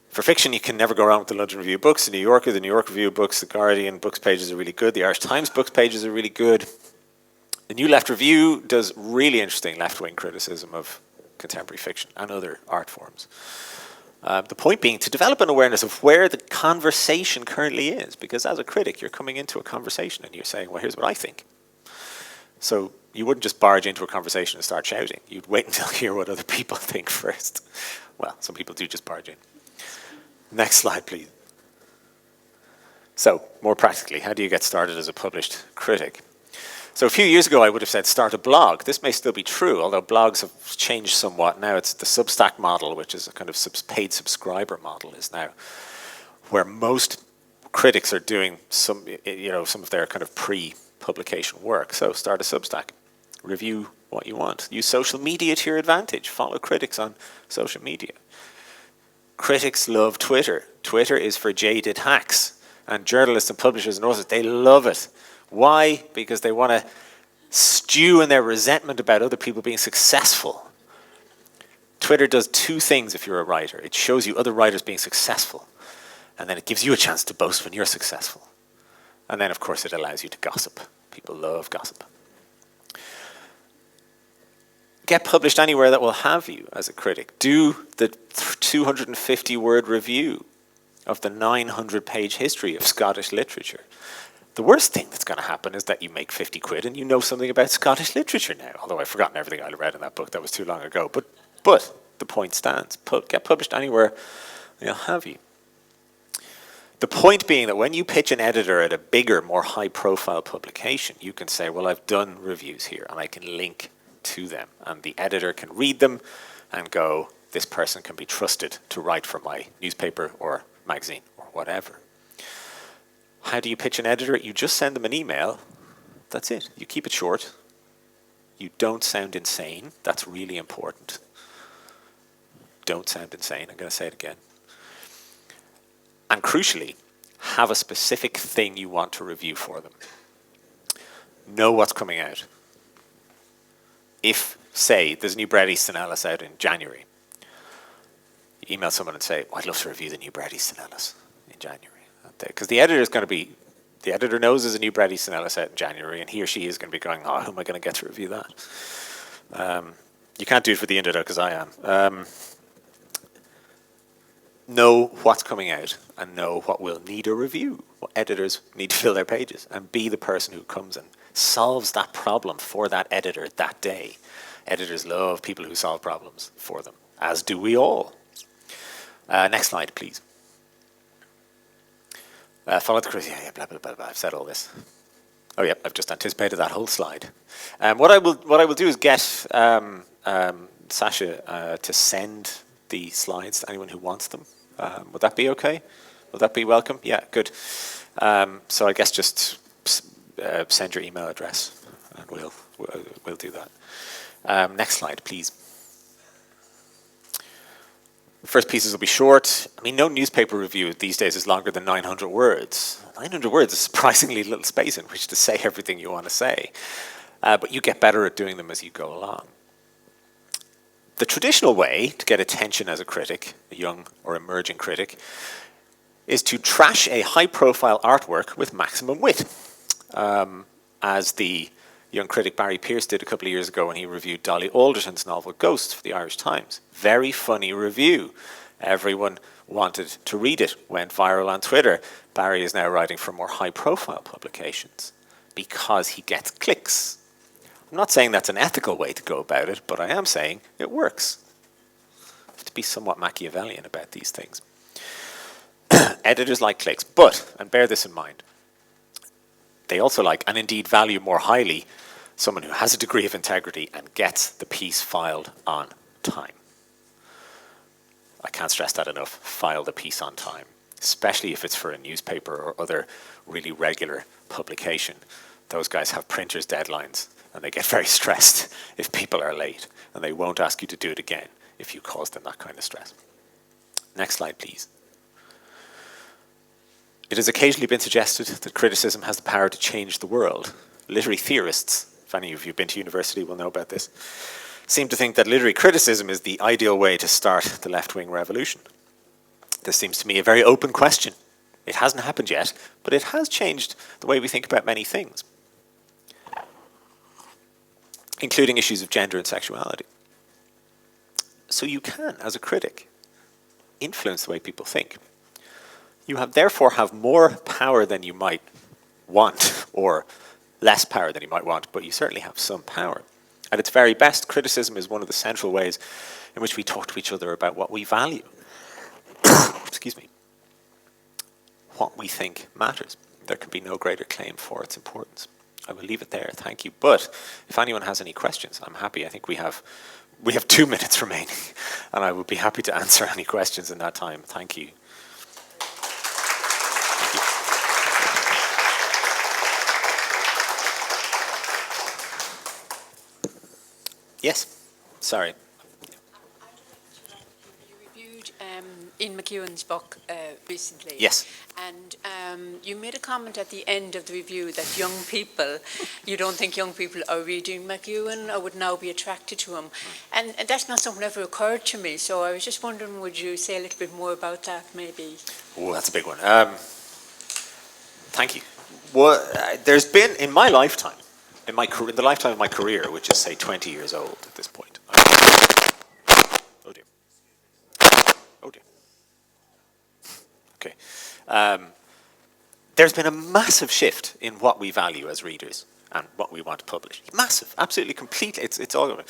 For fiction, you can never go wrong with the London Review of Books, the New Yorker Review of Books, the Guardian books pages are really good, the Irish Times books pages are really good. The New Left Review does really interesting left-wing criticism of contemporary fiction and other art forms. The point being to develop an awareness of where the conversation currently is, because as a critic, you're coming into a conversation and you're saying, well, here's what I think. So you wouldn't just barge into a conversation and start shouting. You'd wait until you hear what other people think first. Well, some people do just barge in. Next slide, please. So, more practically, how do you get started as a published critic? So a few years ago, I would have said start a blog. This may still be true, although blogs have changed somewhat. Now it's the Substack model, which is a kind of paid subscriber model, is now where most critics are doing some of their kind of pre-publication work. So start a Substack, review what you want. Use social media to your advantage. Follow critics on social media. Critics love Twitter. Twitter is for jaded hacks. And journalists and publishers and authors, they love it. Why? Because they want to stew in their resentment about other people being successful. Twitter does two things if you're a writer. It shows you other writers being successful. And then it gives you a chance to boast when you're successful. And then, of course, it allows you to gossip. People love gossip. Get published anywhere that will have you as a critic. Do the 250-word review of the 900-page history of Scottish literature. The worst thing that's going to happen is that you make 50 quid and you know something about Scottish literature now. Although I've forgotten everything I read in that book. That was too long ago. But the point stands. Get published anywhere, they'll have you. The point being that when you pitch an editor at a bigger, more high-profile publication, you can say, well, I've done reviews here, and I can link to them. And the editor can read them and go, this person can be trusted to write for my newspaper or magazine or whatever. How do you pitch an editor? You just send them an email. That's it. You keep it short. You don't sound insane. That's really important. Don't sound insane. I'm going to say it again. And crucially, have a specific thing you want to review for them. Know what's coming out. If, say, there's a new Bret Easton Ellis out in January, you email someone and say, I'd love to review the new Bret Easton Ellis in January. Because the editor is going to be, the editor knows there's a new Bret Easton Ellis out in January, and he or she is going to be going, oh, who am I going to get to review that? You can't do it for the editor because I am. Know what's coming out and know what will need a review. What editors need to fill their pages, and be the person who comes and solves that problem for that editor that day. Editors love people who solve problems for them, as do we all. Next slide, please. Follow the critic. Yeah, blah, blah, blah, blah. I've said all this. Oh, yeah, I've just anticipated that whole slide. What I will do is get Sasha to send the slides to anyone who wants them. Would that be okay? Would that be welcome? Yeah, good. So I guess just send your email address, and we'll do that. Next slide, please. First pieces will be short. I mean, no newspaper review these days is longer than 900 words. 900 words is surprisingly little space in which to say everything you want to say. But you get better at doing them as you go along. The traditional way to get attention as a critic, a young or emerging critic, is to trash a high-profile artwork with maximum wit, as the young critic Barry Pearce did a couple of years ago when he reviewed Dolly Alderton's novel Ghost for the Irish Times. Very funny review. Everyone wanted to read it, went viral on Twitter. Barry is now writing for more high-profile publications because he gets clicks. I'm not saying that's an ethical way to go about it, but I am saying it works. You have to be somewhat Machiavellian about these things. Editors like clicks, but, and bear this in mind, they also like, and indeed value more highly, someone who has a degree of integrity and gets the piece filed on time. I can't stress that enough. File the piece on time, especially if it's for a newspaper or other really regular publication. Those guys have printers' deadlines, and they get very stressed if people are late, and they won't ask you to do it again if you cause them that kind of stress. Next slide, please. It has occasionally been suggested that criticism has the power to change the world. Literary theorists, if any of you have been to university will know about this, seem to think that literary criticism is the ideal way to start the left-wing revolution. This seems to me a very open question. It hasn't happened yet, but it has changed the way we think about many things, including issues of gender and sexuality. So you can, as a critic, influence the way people think. You therefore have more power than you might want, or less power than you might want, but you certainly have some power. At its very best, criticism is one of the central ways in which we talk to each other about what we value. Excuse me. what we think matters. There can be no greater claim for its importance. I will leave it there. Thank you. But if anyone has any questions, I'm happy. I think we have 2 minutes remaining, and I would be happy to answer any questions in that time. Thank you. Thank you. Yes. Sorry. In McEwan's book recently. Yes. And you made a comment at the end of the review that you don't think young people are reading McEwan or would now be attracted to him. And that's not something that ever occurred to me. So I was just wondering, would you say a little bit more about that, maybe? Oh, that's a big one. Thank you. Well, there's been, in my lifetime, in the lifetime of my career, which is, say, 20 years old at this point. Oh, dear. Oh, dear. Okay. There's been a massive shift in what we value as readers and what we want to publish. Massive, absolutely, completely. It's all over.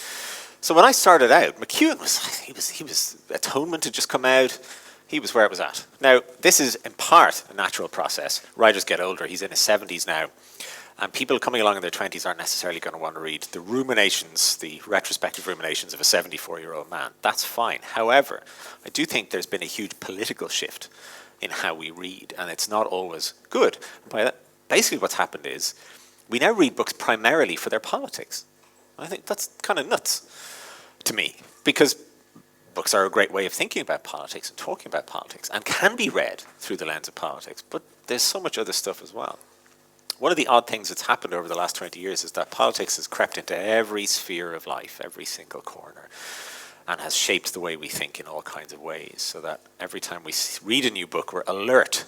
So when I started out, McEwan was Atonement had just come out. He was where it was at. Now, this is in part a natural process. Writers get older. He's in his 70s now. And people coming along in their 20s aren't necessarily going to want to read the ruminations, the retrospective ruminations of a 74-year-old man. That's fine. However, I do think there's been a huge political shift in how we read, and it's not always good. By that, basically what's happened is we now read books primarily for their politics. I think that's kind of nuts to me, because books are a great way of thinking about politics and talking about politics, and can be read through the lens of politics, but there's so much other stuff as well. One of the odd things that's happened over the last 20 years is that politics has crept into every sphere of life, every single corner, and has shaped the way we think in all kinds of ways, so that every time we read a new book, we're alert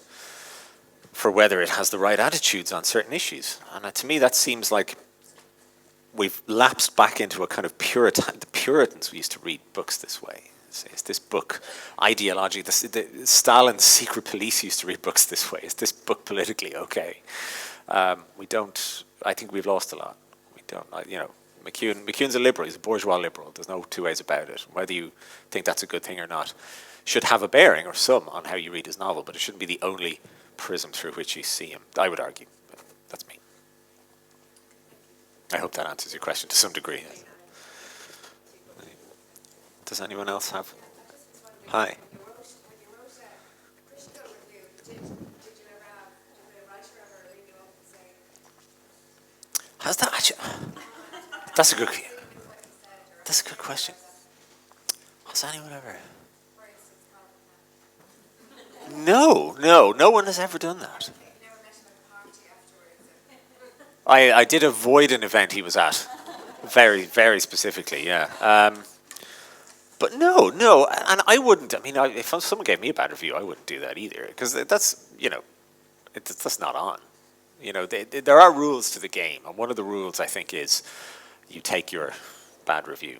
for whether it has the right attitudes on certain issues. And to me, that seems like we've lapsed back into a kind of the Puritans used to read books this way. Is this book ideology? Stalin's secret police used to read books this way. Is this book politically okay? We don't. I think we've lost a lot. We don't. McEwan's a liberal. He's a bourgeois liberal. There's no two ways about it. Whether you think that's a good thing or not should have a bearing, or some, on how you read his novel, but it shouldn't be the only prism through which you see him, I would argue. But that's me. I hope that answers your question to some degree. Does anyone else have? Hi. Has that actually? That's a good question. Has anyone ever? No one has ever done that. I did avoid an event he was at, very, very specifically, yeah. But no, and I wouldn't. I mean, if someone gave me a bad review, I wouldn't do that either, because that's that's not on. There are rules to the game, and one of the rules, I think, is you take your bad review.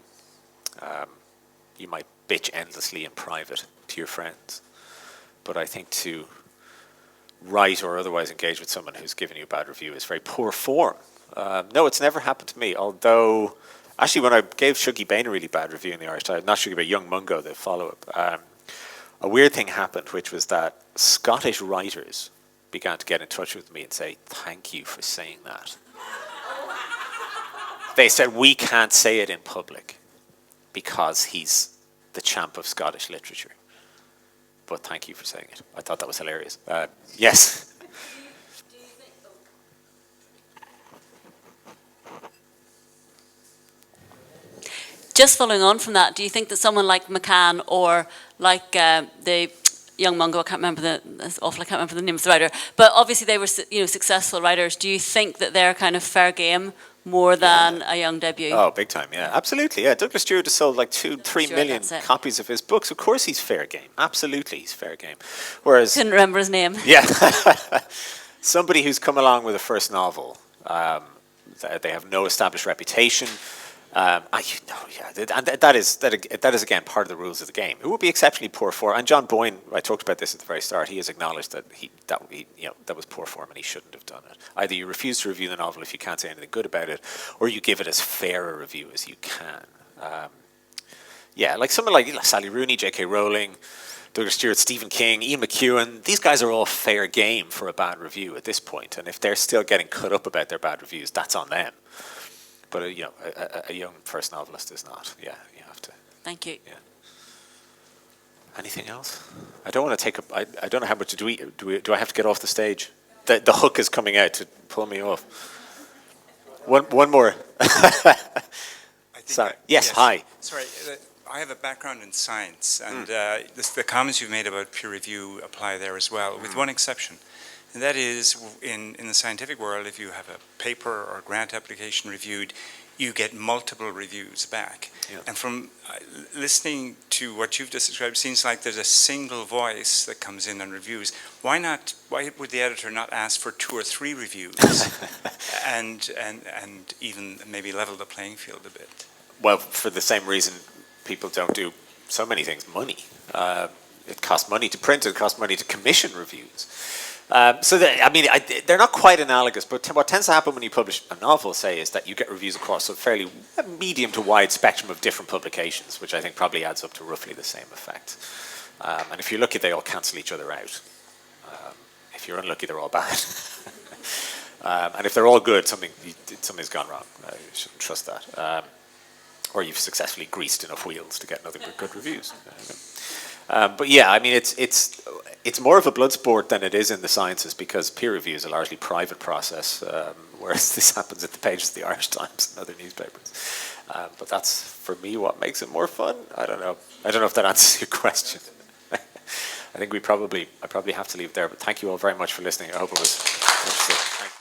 You might bitch endlessly in private to your friends, but I think to write or otherwise engage with someone who's given you a bad review is very poor form. No, it's never happened to me, although actually when I gave Shuggie Bain a really bad review in the Irish Times, not Shuggie, but Young Mungo, the follow-up, a weird thing happened, which was that Scottish writers began to get in touch with me and say, thank you for saying that. They said, we can't say it in public because he's the champ of Scottish literature. But thank you for saying it. I thought that was hilarious. Yes. Just following on from that, do you think that someone like McCann or like the Young Mungo, I can't remember the name of the writer, but obviously they were successful writers. Do you think that they're kind of fair game more than a young debut? Oh, big time, yeah, absolutely, yeah. Douglas Stewart has sold like 2-3 million copies of his books. Of course, he's fair game. Absolutely, he's fair game. Whereas couldn't remember his name. Yeah, somebody who's come along with a first novel, they have no established reputation. And that is again part of the rules of the game. It would be exceptionally poor form. And John Boyne, I talked about this at the very start. He has acknowledged that that was poor form, and he shouldn't have done it. Either you refuse to review the novel if you can't say anything good about it, or you give it as fair a review as you can. Like someone like Sally Rooney, J.K. Rowling, Douglas Stewart, Stephen King, Ian McEwan, these guys are all fair game for a bad review at this point. And if they're still getting cut up about their bad reviews, that's on them. But a young first novelist is not. Yeah, you have to. Thank you. Yeah. Anything else? I don't want to take up. I don't know how much do I have to get off the stage? The hook is coming out to pull me off. One more. Sorry. Yes. Hi. Sorry. I have a background in science, and the comments you've made about peer review apply there as well, with one exception. And that is, in the scientific world, if you have a paper or grant application reviewed, you get multiple reviews back. Yeah. And from listening to what you've just described, it seems like there's a single voice that comes in on reviews. Why would the editor not ask for 2 or 3 reviews and even maybe level the playing field a bit? Well, for the same reason people don't do so many things, money. It costs money to print, it costs money to commission reviews. They're not quite analogous, but what tends to happen when you publish a novel, say, is that you get reviews across a fairly medium to wide spectrum of different publications, which I think probably adds up to roughly the same effect. And if you're lucky, they all cancel each other out. If you're unlucky, they're all bad. And if they're all good, something's gone wrong. You shouldn't trust that. Or you've successfully greased enough wheels to get nothing but good reviews. But yeah, I mean, it's more of a blood sport than it is in the sciences, because peer review is a largely private process, whereas this happens at the pages of the Irish Times and other newspapers. But that's, for me, what makes it more fun. I don't know if that answers your question. I think I probably have to leave it there, but thank you all very much for listening. I hope it was interesting. Thank you.